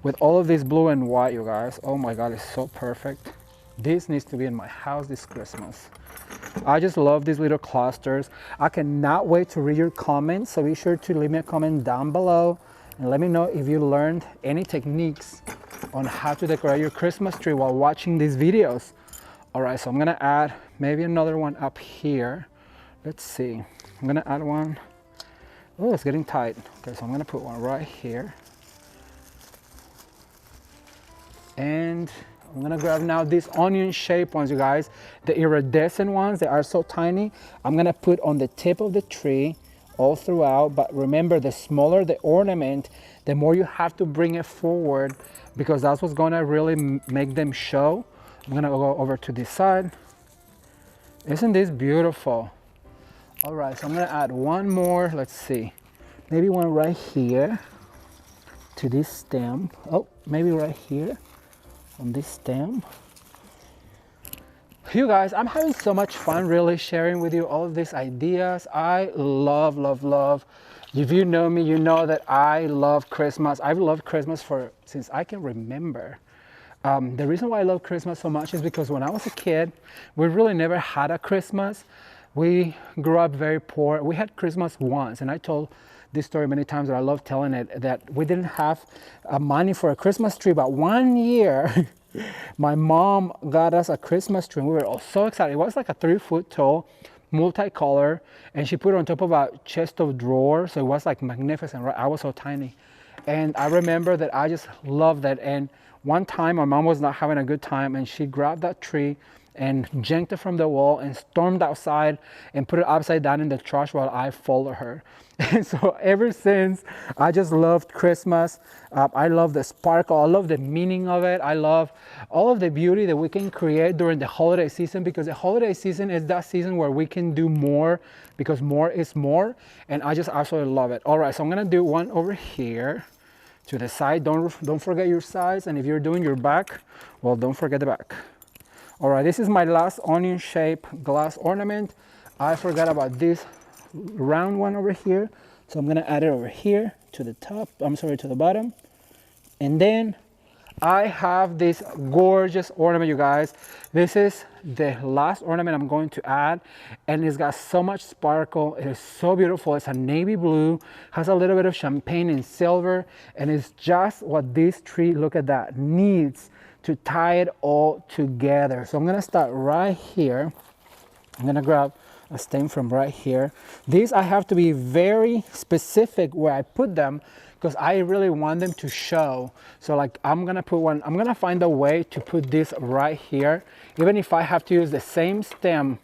With all of this blue and white, you guys, oh my God, it's so perfect. This needs to be in my house this Christmas. I just love these little clusters. I cannot wait to read your comments, so be sure to leave me a comment down below and let me know if you learned any techniques on how to decorate your Christmas tree while watching these videos. All right, so I'm gonna add maybe another one up here. Let's see, I'm gonna add one. Oh, it's getting tight. Okay, so I'm gonna put one right here. And I'm gonna grab now these onion shaped ones, you guys, the iridescent ones. They are so tiny. I'm gonna put on the tip of the tree all throughout, but remember, the smaller the ornament, the more you have to bring it forward because that's what's gonna really make them show. I'm gonna go over to this side. Isn't this beautiful? All right, so I'm gonna add one more. Let's see, maybe one right here to this stem. Oh, maybe right here on this stem. You guys, I'm having so much fun really sharing with you all of these ideas. I love, love, love. If you know me, you know that I love Christmas. I've loved Christmas since I can remember. The reason why I love Christmas so much is because when I was a kid, we really never had a Christmas. We grew up very poor. We had Christmas once, and I told this story many times, and I love telling it, that we didn't have money for a Christmas tree, but one year my mom got us a Christmas tree and we were all so excited. It was like a 3-foot tall, multicolor, and she put it on top of a chest of drawers, so it was like magnificent, right? I was so tiny. And I remember that I just loved that. And one time my mom was not having a good time and she grabbed that tree and yanked it from the wall and stormed outside and put it upside down in the trash while I followed her. And so ever since, I just loved Christmas. I love the sparkle. I love the meaning of it. I love all of the beauty that we can create during the holiday season, because the holiday season is that season where we can do more, because more is more. And I just absolutely love it. All right, so I'm gonna do one over here to the side. Don't forget your sides. And if you're doing your back, well, don't forget the back. All right, this is my last onion shaped glass ornament. I forgot about this round one over here, so I'm gonna add it over here to the top, I'm sorry, to the bottom. And then I have this gorgeous ornament, you guys. This is the last ornament I'm going to add, and it's got so much sparkle. It is so beautiful. It's a navy blue, has a little bit of champagne and silver, and it's just what this tree, look at that, needs to tie it all together. So I'm gonna start right here. I'm gonna grab a stem from right here. These I have to be very specific where I put them because I really want them to show. So like I'm gonna put one, I'm gonna find a way to put this right here, even if I have to use the same stem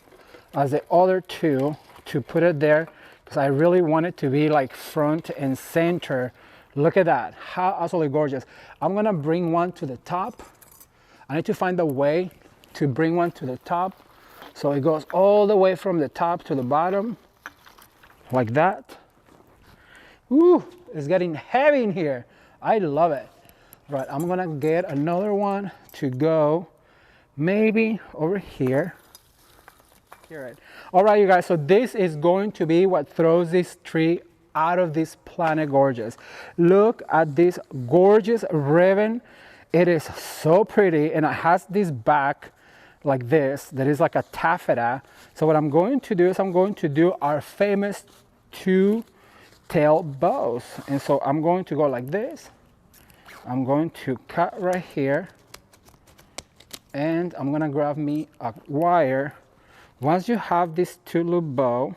as the other two to put it there, because I really want it to be like front and center. Look at that, how absolutely gorgeous. I'm gonna bring one to the top. I need to find a way to bring one to the top. So it goes all the way from the top to the bottom, like that. Ooh, it's getting heavy in here. I love it. Right, I'm gonna get another one to go maybe over here. Right. All right, you guys, so this is going to be what throws this tree out of this planet gorgeous. Look at this gorgeous ribbon. It is so pretty, and it has this back like this that is like a taffeta. So what I'm going to do is I'm going to do our famous two-tail bows. And so I'm going to go like this. I'm going to cut right here, and I'm gonna grab me a wire. Once you have this two-loop bow,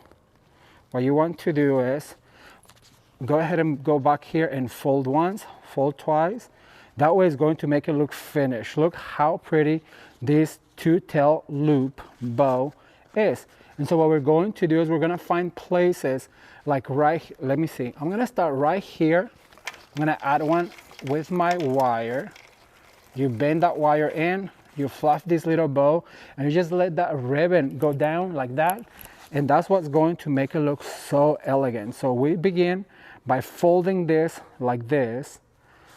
what you want to do is go ahead and go back here and fold once, fold twice. That way it's going to make it look finished. Look how pretty this two-tail loop bow is. And so what we're going to do is we're gonna find places like let me see. I'm gonna start right here. I'm gonna add one with my wire. You bend that wire in, you fluff this little bow, and you just let that ribbon go down like that. And that's what's going to make it look so elegant. So we begin by folding this like this.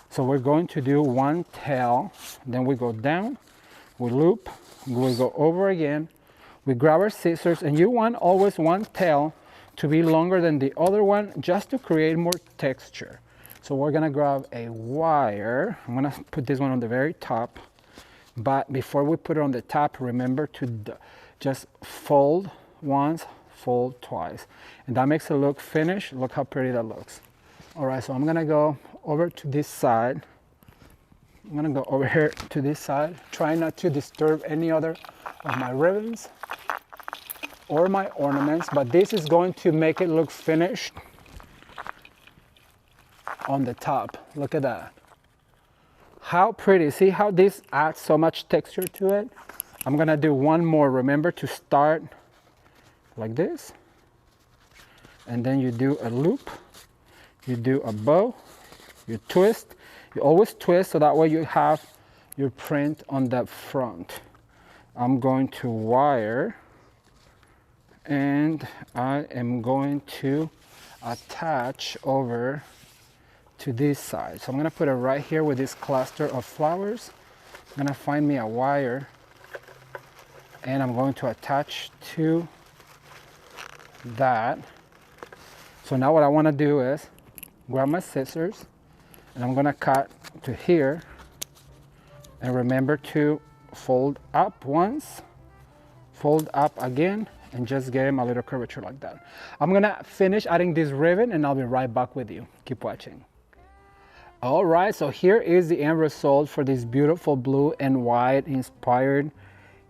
So we're going to do one tail, then we go down, we loop, we go over again, we grab our scissors, and you want always one tail to be longer than the other one just to create more texture. So we're gonna grab a wire. I'm gonna put this one on the very top, but before we put it on the top, remember to just fold once, fold twice, and that makes it look finished. Look how pretty that looks. All right, so I'm gonna go over to this side. I'm gonna go over here to this side. Try not to disturb any other of my ribbons or my ornaments, but this is going to make it look finished on the top. Look at that. How pretty. See how this adds so much texture to it? I'm gonna do one more. Remember to start like this, and then you do a loop, you do a bow, you twist. You always twist so that way you have your print on the front. I'm going to wire, and I am going to attach over to this side. So I'm gonna put it right here with this cluster of flowers. I'm gonna find me a wire, and I'm going to attach to that. So now what I want to do is grab my scissors, and I'm gonna cut to here, and remember to fold up once, fold up again, and just give him a little curvature like that. I'm gonna finish adding this ribbon, and I'll be right back with you. Keep watching. All right, so here is the end result for this beautiful blue and white inspired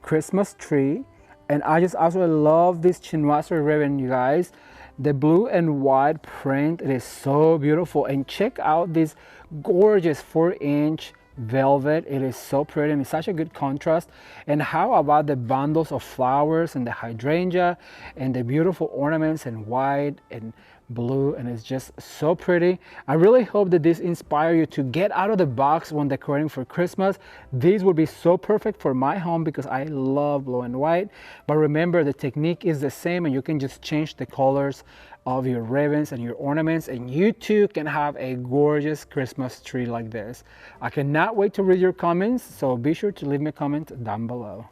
Christmas tree. And I just absolutely love this Chinoiserie ribbon, you guys. The blue and white print, it is so beautiful. And check out this gorgeous 4-inch velvet. It is so pretty, and it's such a good contrast. And how about the bundles of flowers and the hydrangea and the beautiful ornaments in white and blue, and it's just so pretty. I really hope that this inspires you to get out of the box when decorating for Christmas. These would be so perfect for my home because I love blue and white. But remember, the technique is the same, and you can just change the colors of your ribbons and your ornaments, and you too can have a gorgeous Christmas tree like this. I cannot wait to read your comments, so be sure to leave me a comment down below.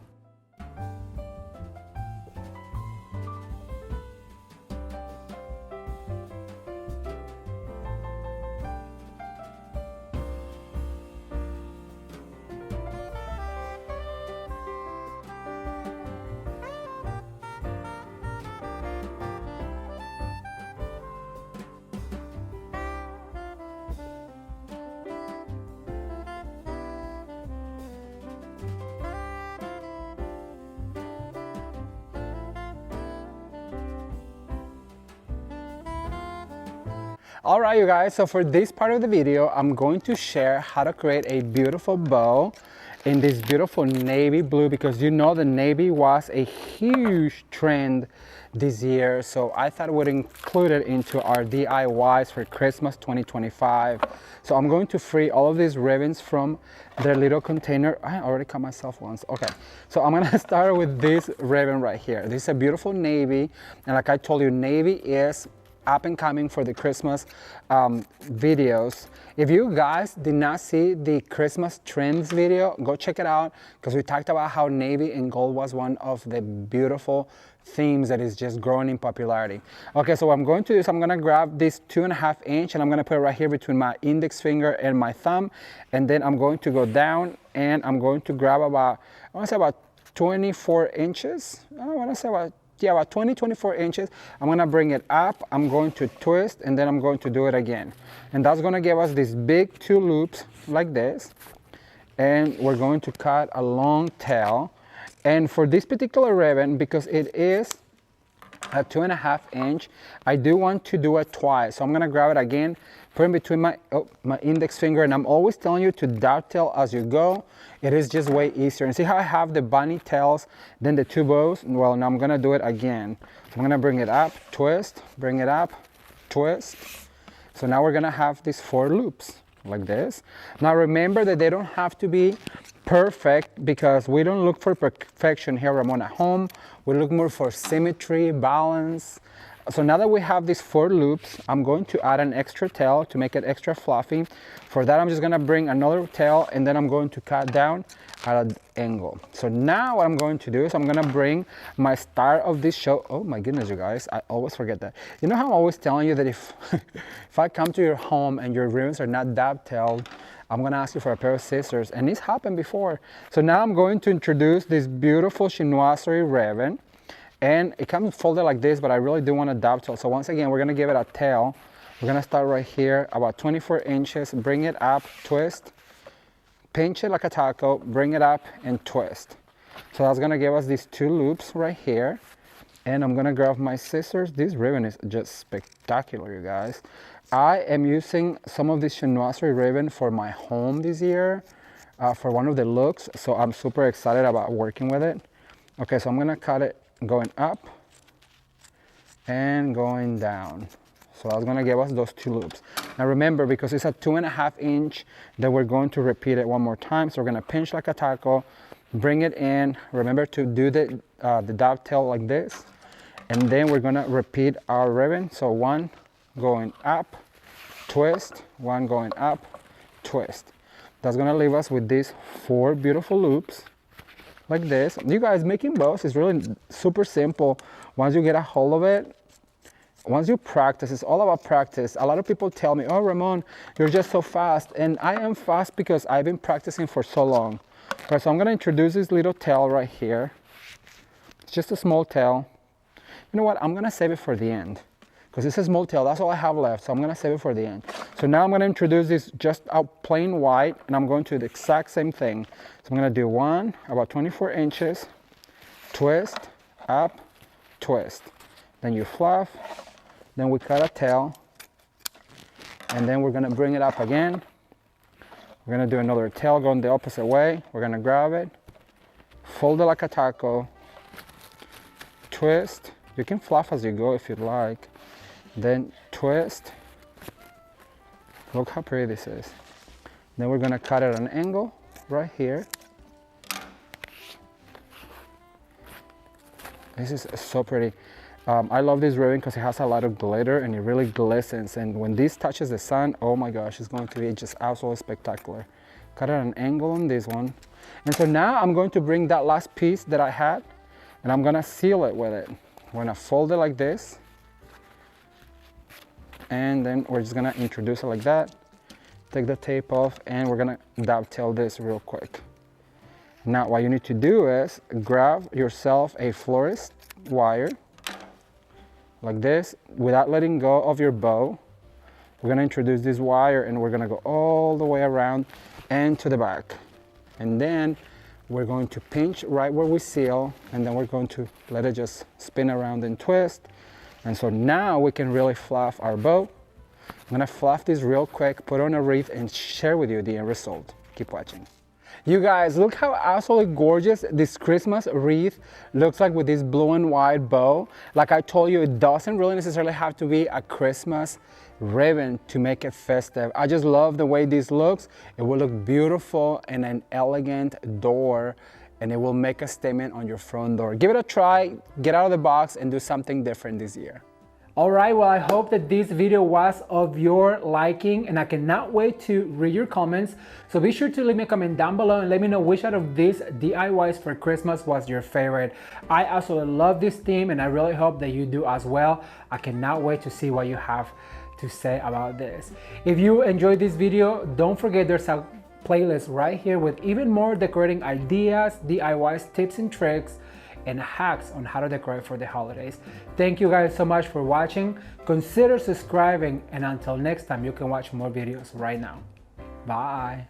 All right, you guys, so for this part of the video, I'm going to share how to create a beautiful bow in this beautiful navy blue, because you know the navy was a huge trend this year. So I thought we'd include it into our DIYs for Christmas 2025. So I'm going to free all of these ribbons from their little container. I already cut myself once. Okay, so I'm gonna start with this ribbon right here. This is a beautiful navy, and like I told you, navy is up and coming for the Christmas videos. If you guys did not see the Christmas trends video, go check it out, because we talked about how navy and gold was one of the beautiful themes that is just growing in popularity. Okay, so what I'm going to do is I'm gonna grab this 2.5 inch and I'm gonna put it right here between my index finger and my thumb, and then I'm going to go down and I'm going to grab about, I wanna say about 24 inches. I wanna say about 24 inches. I'm gonna bring it up, I'm going to twist, and then I'm going to do it again. And that's gonna give us these big 2 loops like this. And we're going to cut a long tail. And for this particular ribbon, because it is a 2.5 inch, I do want to do it twice. So I'm gonna grab it again, put it in between my index finger, and I'm always telling you to dovetail as you go. It is just way easier. And see how I have the bunny tails, then the 2 bows? Well, now I'm gonna do it again. So I'm gonna bring it up, twist, bring it up, twist. So now we're gonna have these 4 loops like this. Now remember that they don't have to be perfect, because we don't look for perfection here, Ramon, at home. We look more for symmetry, balance. So now that we have these 4 loops, I'm going to add an extra tail to make it extra fluffy. For that, I'm just gonna bring another tail, and then I'm going to cut down at an angle. So now what I'm going to do is I'm gonna bring my star of this show. Oh my goodness, you guys, I always forget that. You know how I'm always telling you that if, if I come to your home and your ribbons are not dovetailed, I'm gonna ask you for a pair of scissors, and this happened before. So now I'm going to introduce this beautiful Chinoiserie ribbon. And it comes folded like this, but I really do want to dovetail. So once again, we're gonna give it a tail. We're gonna start right here, about 24 inches, bring it up, twist, pinch it like a taco, bring it up and twist. So that's gonna give us these 2 loops right here. And I'm gonna grab my scissors. This ribbon is just spectacular, you guys. I am using some of this Chinoiserie ribbon for my home this year, for one of the looks. So I'm super excited about working with it. Okay, so I'm gonna cut it going up and going down. So that's gonna give us those 2 loops. Now remember, because it's a 2.5 inch, that we're going to repeat it one more time. So we're gonna pinch like a taco, bring it in. Remember to do the dovetail like this. And then we're gonna repeat our ribbon. So 1 going up, twist, 1 going up, twist. That's gonna leave us with these 4 beautiful loops like this. You guys, making bows is really super simple once you get a hold of it. Once you practice, it's all about practice. A lot of people tell me, oh Ramon, you're just so fast. And I am fast because I've been practicing for so long. Okay, so I'm gonna introduce this little tail right here. It's just a small tail. You know what, I'm gonna save it for the end, because it's a small tail, that's all I have left. So I'm gonna save it for the end. So now I'm gonna introduce this just out plain white, and I'm going to do the exact same thing. So I'm gonna do 1, about 24 inches, twist, up, twist. Then you fluff, then we cut a tail, and then we're gonna bring it up again. We're gonna do another tail going the opposite way. We're gonna grab it, fold it like a taco, twist. You can fluff as you go if you'd like. Then twist. Look how pretty this is. Then we're gonna cut it at an angle right here. This is so pretty. I love this ribbon because it has a lot of glitter and it really glistens. And when this touches the sun, oh my gosh, it's going to be just absolutely spectacular. Cut it at an angle on this one. And so now I'm going to bring that last piece that I had, and I'm gonna seal it with it. I'm gonna fold it like this. And then we're just gonna introduce it like that. Take the tape off, and we're gonna dovetail this real quick. Now what you need to do is grab yourself a florist wire like this without letting go of your bow. We're gonna introduce this wire, and we're gonna go all the way around and to the back. And then we're going to pinch right where we seal, and then we're going to let it just spin around and twist. And so now we can really fluff our bow. I'm gonna fluff this real quick, put on a wreath, and share with you the end result. Keep watching. You guys, look how absolutely gorgeous this Christmas wreath looks like with this blue and white bow. Like I told you, it doesn't really necessarily have to be a Christmas ribbon to make it festive. I just love the way this looks. It will look beautiful in an elegant door, and it will make a statement on your front door. Give it a try, get out of the box, and do something different this year. All right, well, I hope that this video was of your liking, and I cannot wait to read your comments. So be sure to leave me a comment down below and let me know which out of these DIYs for Christmas was your favorite. I absolutely love this theme, and I really hope that you do as well. I cannot wait to see what you have to say about this. If you enjoyed this video, don't forget there's a playlist right here with even more decorating ideas, DIYs, tips and tricks, and hacks on how to decorate for the holidays. Thank you guys so much for watching. Consider subscribing, and until next time, you can watch more videos right now. Bye.